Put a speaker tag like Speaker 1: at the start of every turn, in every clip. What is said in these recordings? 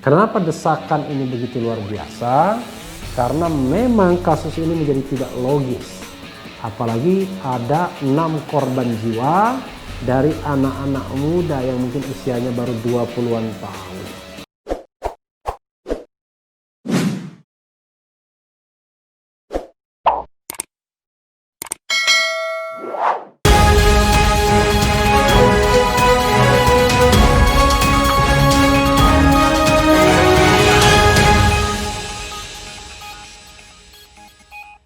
Speaker 1: Kenapa desakan ini begitu luar biasa? Karena memang kasus ini menjadi tidak logis. Apalagi ada 6 korban jiwa dari anak-anak muda yang mungkin usianya baru 20-an tahun.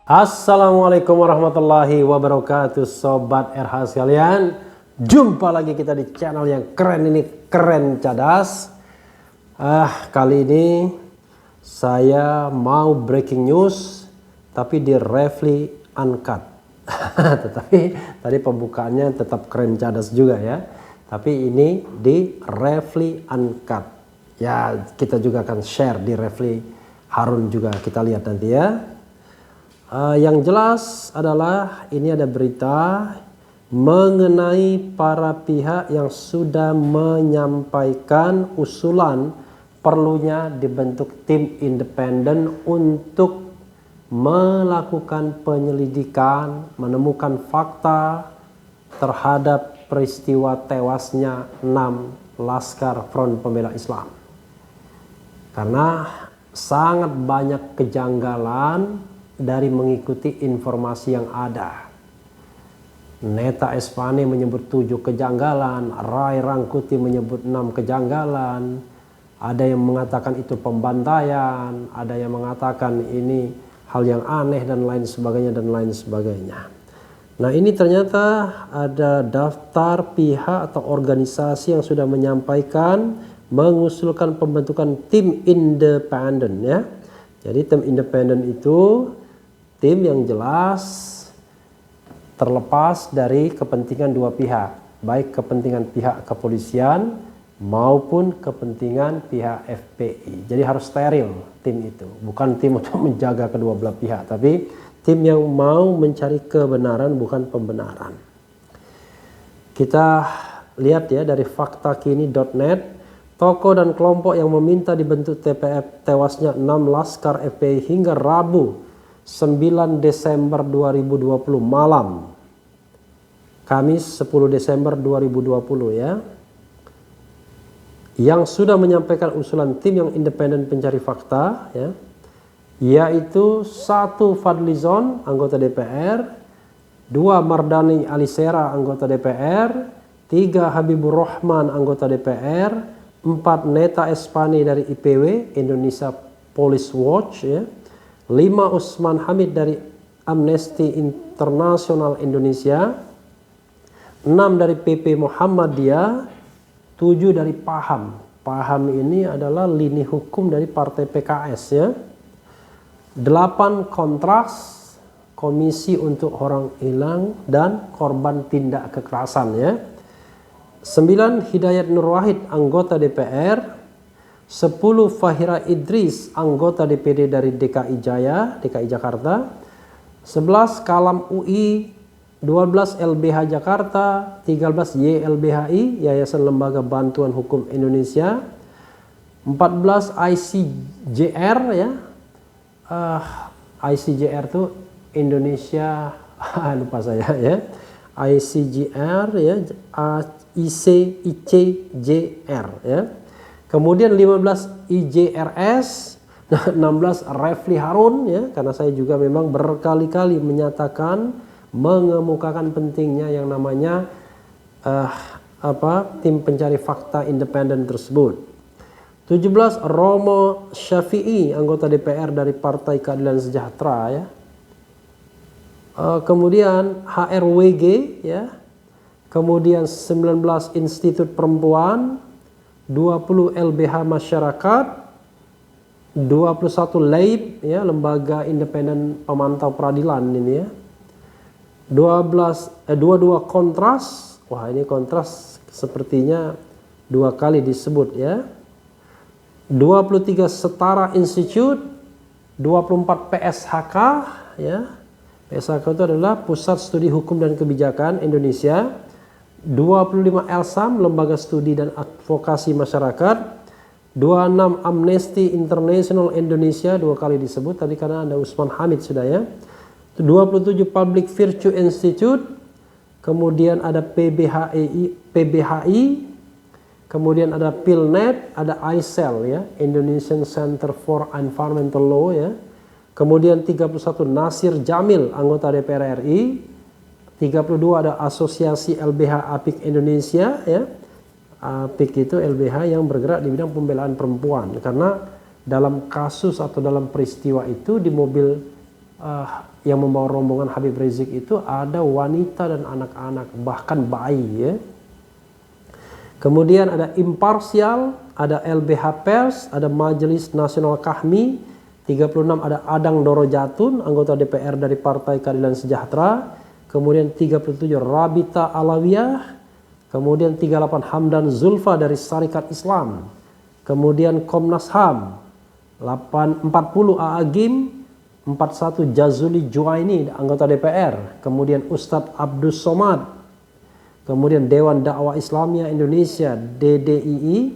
Speaker 1: Assalamualaikum warahmatullahi wabarakatuh, Sobat RH sekalian. Jumpa lagi kita di channel yang keren ini, Keren Cadas. Kali ini saya mau breaking news, tapi di Refli Uncut. Tetapi tadi pembukaannya tetap Keren Cadas juga ya. Tapi ini di Refli Uncut. Ya, kita juga akan share di Refli Harun juga, kita lihat nanti ya. Yang jelas adalah ini ada berita mengenai para pihak yang sudah menyampaikan usulan perlunya dibentuk tim independen untuk melakukan penyelidikan, menemukan fakta terhadap peristiwa tewasnya 6 Laskar Front Pembela Islam. Karena sangat banyak kejanggalan dari mengikuti informasi yang ada. Neta Espane menyebut 7 kejanggalan, Rai Rangkuti menyebut 6 kejanggalan, ada yang mengatakan itu pembantaian, ada yang mengatakan ini hal yang aneh dan lain sebagainya dan lain sebagainya. Nah, ini ternyata ada daftar pihak atau organisasi yang sudah menyampaikan mengusulkan pembentukan tim independen ya. Jadi tim independen itu tim yang jelas terlepas dari kepentingan dua pihak, baik kepentingan pihak kepolisian maupun kepentingan pihak FPI. Jadi harus steril tim itu, bukan tim untuk menjaga kedua belah pihak, tapi tim yang mau mencari kebenaran bukan pembenaran. Kita lihat ya dari faktakini.net, tokoh dan kelompok yang meminta dibentuk TPF tewasnya 6 Laskar FPI hingga Rabu 9 Desember 2020 malam, Kamis 10 Desember 2020 ya, yang sudah menyampaikan usulan tim yang independen pencari fakta ya, yaitu 1 Fadlizon anggota DPR, 2 Mardani Alisera anggota DPR, 3 Habibur Rahman anggota DPR, 4 Neta Espane dari IPW Indonesia Police Watch ya, 5 Usman Hamid dari Amnesty International Indonesia, 6 dari PP Muhammadiyah, 7 dari PAHAM. PAHAM ini adalah lini hukum dari Partai PKS ya. 8 Kontras, Komisi untuk Orang Hilang dan Korban Tindak Kekerasan ya. 9 Hidayat Nur Wahid anggota DPR, 10 Fahira Idris anggota DPD dari DKI Jakarta, 11 Kalam UI, 12 LBH Jakarta, 13 YLBHI Yayasan Lembaga Bantuan Hukum Indonesia, 14 ICJR ya, ICJR itu Indonesia lupa saya ya, ICJR ya, ICJR ya. Kemudian 15 IJRS, 16 Refli Harun ya, karena saya juga memang berkali-kali menyatakan mengemukakan pentingnya yang namanya tim pencari fakta independen tersebut. 17 Romo Syafi'i anggota DPR dari Partai Keadilan Sejahtera ya. Kemudian HRWG ya. Kemudian 19 Institut Perempuan, 20 LBH Masyarakat, 21 LAIB ya, Lembaga Independen Pemantau Peradilan ini ya. 22 Kontras, wah ini Kontras sepertinya 2 kali disebut ya. 23 Setara Institute, 24 PSHK ya. PSHK itu adalah Pusat Studi Hukum dan Kebijakan Indonesia. 25 LSAM, Lembaga Studi dan Advokasi Masyarakat, 26 Amnesty International Indonesia, 2 kali disebut tadi karena ada Usman Hamid sudah ya. 27 Public Virtue Institute, kemudian ada PBHI, kemudian ada PILNET, ada ICEL ya, Indonesian Center for Environmental Law ya. Kemudian 31 Nasir Jamil, anggota DPR RI. 32 ada Asosiasi LBH APIK Indonesia ya. APIK itu LBH yang bergerak di bidang pembelaan perempuan, karena dalam kasus atau dalam peristiwa itu di mobil yang membawa rombongan Habib Rizik itu ada wanita dan anak-anak, bahkan bayi ya. Kemudian ada Imparsial, ada LBH Pers, ada Majelis Nasional Kahmi. 36 ada Adang Doro Jatun, anggota DPR dari Partai Keadilan Sejahtera. Kemudian 37 Rabita Alawiyah. Kemudian 38 Hamdan Zulfa dari Syarikat Islam. Kemudian Komnas HAM. 40 Aagim. 41 Jazuli Juwaini, anggota DPR. Kemudian Ustadz Abdus Somad. Kemudian Dewan Dakwah Islamiyah Indonesia DDII.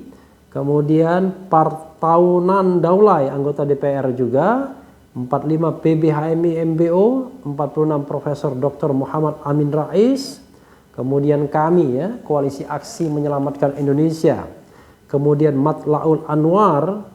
Speaker 1: Kemudian Partaunan Daulay, anggota DPR juga. 45 PBHMI MBO. 46 Profesor Dr. Muhammad Amin Rais. Kemudian kami ya, Koalisi Aksi Menyelamatkan Indonesia. Kemudian Matlaul Anwar,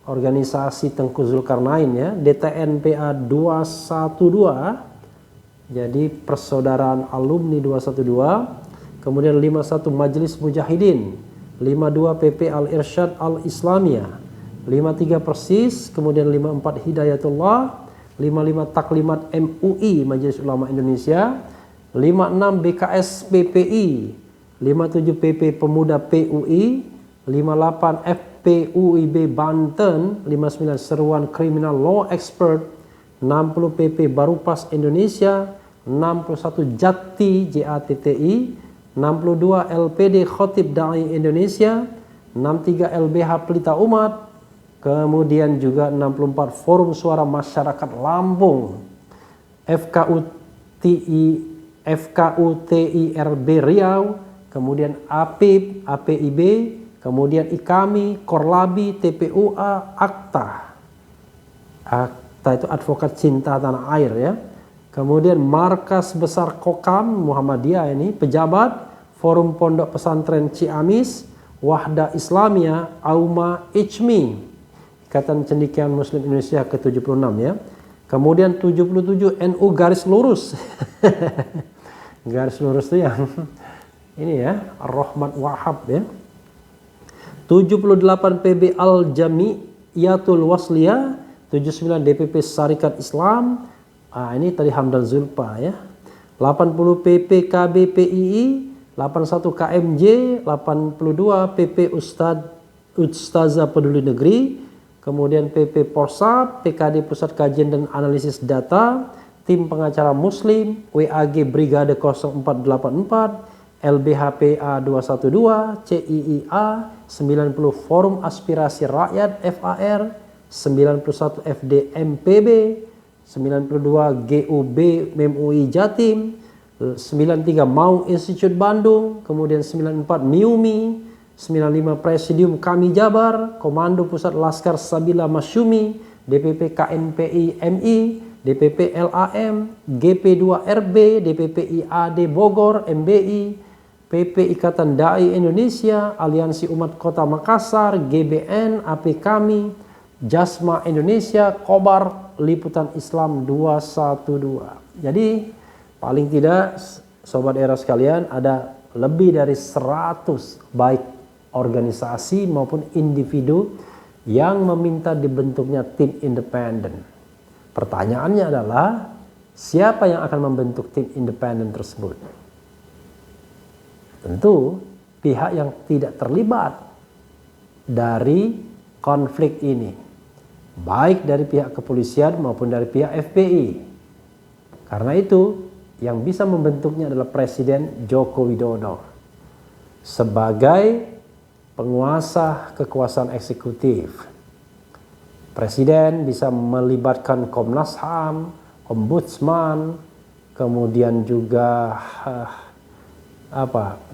Speaker 1: organisasi Tengku Zulkarnain ya, DTNPA 212. Jadi Persaudaraan Alumni 212. Kemudian 51 Majelis Mujahidin. 52 PP Al-Irsyad Al-Islamiyah. 53 Persis, kemudian 54 Hidayatullah. 55 Taklimat MUI Majelis Ulama Indonesia. 56 BKS PPI, 57 PP Pemuda PUI, 58 FPUIB Banten, 59 Seruan Criminal Law Expert, 60 PP Barupas Indonesia, 61 Jati JATTI, 62 LPD Khotib Dai Indonesia, 63 LBH Pelita Umat, kemudian juga 64 Forum Suara Masyarakat Lampung, FKUTIRB Riau, kemudian APIB, APIB, kemudian IKAMI, Korlabi, TPUA, AKTA. AKTA itu Advokat Cinta Tanah Air ya. Kemudian Markas Besar Kokam Muhammadiyah ini, pejabat, Forum Pondok Pesantren Ciamis, Wahda Islamiyah, Auma Ijmi, Ikatan Cendekiawan Muslim Indonesia ke-76 ya. Kemudian 77 NU garis lurus. Garis lurus itu yang ini ya, Rahmat Wahab ya. 78 PB Al-Jamiyatul Wasliyah, 79 DPP Syarikat Islam. Ini tadi Hamdan Zulfa ya. 80 PP KBPII, 81 KMJ, 82 PP Ustazah Peduli Negeri. Kemudian PP Porsap, PKD Pusat Kajian dan Analisis Data, Tim Pengacara Muslim, WAG Brigade 0484, LBHPA 212, CIIA 90, Forum Aspirasi Rakyat FAR, 91 FDMPB, 92 GUB MUI Jatim, 93 Maung Institute Bandung, kemudian 94 MIUMI, 95 Presidium Kami Jabar, Komando Pusat Laskar Sabila Masyumi, DPP KNPI MI, DPP LAM, GP2RB, DPP IAD Bogor MBI, PP Ikatan Dai Indonesia, Aliansi Umat Kota Makassar, GBN, AP Kami, Jasma Indonesia, Kobar, Liputan Islam 212. Jadi paling tidak Sobat Era sekalian, ada lebih dari 100 baik organisasi maupun individu yang meminta dibentuknya tim independen. Pertanyaannya adalah, siapa yang akan membentuk tim independen tersebut? Tentu pihak yang tidak terlibat dari konflik ini, baik dari pihak kepolisian maupun dari pihak FPI. Karena itu yang bisa membentuknya adalah Presiden Joko Widodo sebagai penguasa kekuasaan eksekutif. Presiden bisa melibatkan Komnas HAM, Ombudsman, kemudian juga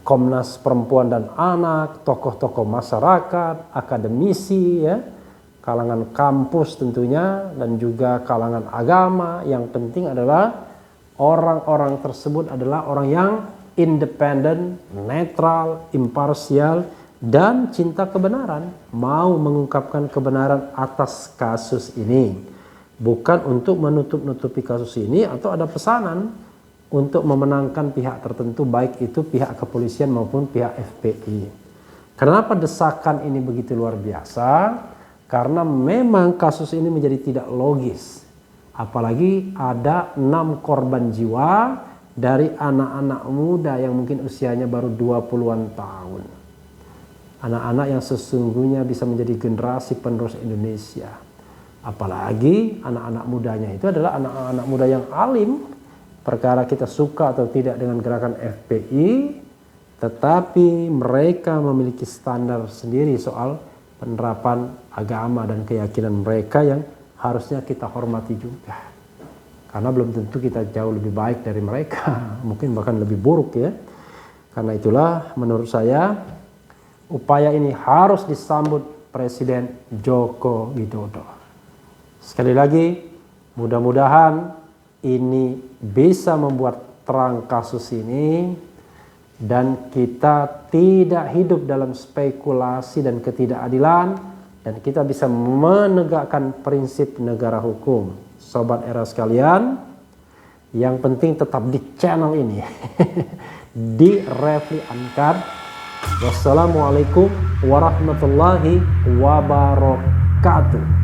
Speaker 1: Komnas Perempuan dan Anak, tokoh-tokoh masyarakat, akademisi, ya, kalangan kampus tentunya, dan juga kalangan agama. Yang penting adalah orang-orang tersebut adalah orang yang independen, netral, imparsial, dan cinta kebenaran, mau mengungkapkan kebenaran atas kasus ini, bukan untuk menutup-nutupi kasus ini atau ada pesanan untuk memenangkan pihak tertentu, baik itu pihak kepolisian maupun pihak FPI. Kenapa desakan ini begitu luar biasa? Karena memang kasus ini menjadi tidak logis. Apalagi ada 6 korban jiwa dari anak-anak muda yang mungkin usianya baru 20-an tahun. Anak-anak yang sesungguhnya bisa menjadi generasi penerus Indonesia. Apalagi anak-anak mudanya itu adalah anak-anak muda yang alim. Perkara kita suka atau tidak dengan gerakan FPI, tetapi mereka memiliki standar sendiri soal penerapan agama dan keyakinan mereka yang harusnya kita hormati juga. Karena belum tentu kita jauh lebih baik dari mereka, mungkin bahkan lebih buruk, ya. Karena itulah menurut saya upaya ini harus disambut Presiden Joko Widodo. Sekali lagi, mudah-mudahan ini bisa membuat terang kasus ini dan kita tidak hidup dalam spekulasi dan ketidakadilan, dan kita bisa menegakkan prinsip negara hukum. Sobat Era sekalian, yang penting tetap di channel ini di Refli Uncut. Wassalamualaikum warahmatullahi wabarakatuh.